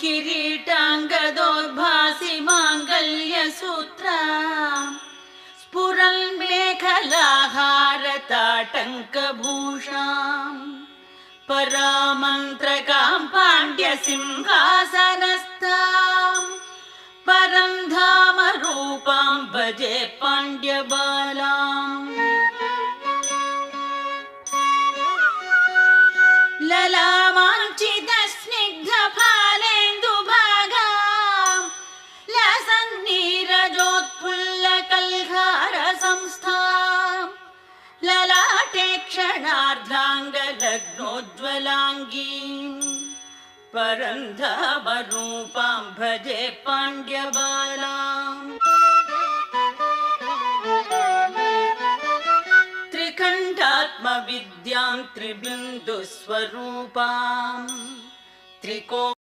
किरीटाङ्गदोद्भासि माङ्गल्यसूत्राम् स्फुरन्मेखलाहारताटङ्कभूषाम् परामन्त्रकां पाण्ड्यसिंहासनस्थाम् परन्धामरूपां भजे पाण्ड्यबालाम् ललामाञ्चितस्निग्धफालेन्दुभागाम् लसन्नीरजोत्फुल्लकल्हारसंस्थाम् ललाटे क्षणार्धाङ्गलग्नोज्ज्वलाङ्गीम् परन्धामरूपां भजे पाण्ड्यबालाम् त्रिखण्डात्मविद्यां त्रिबिन्दुस्वरूपाम् त्रिकोण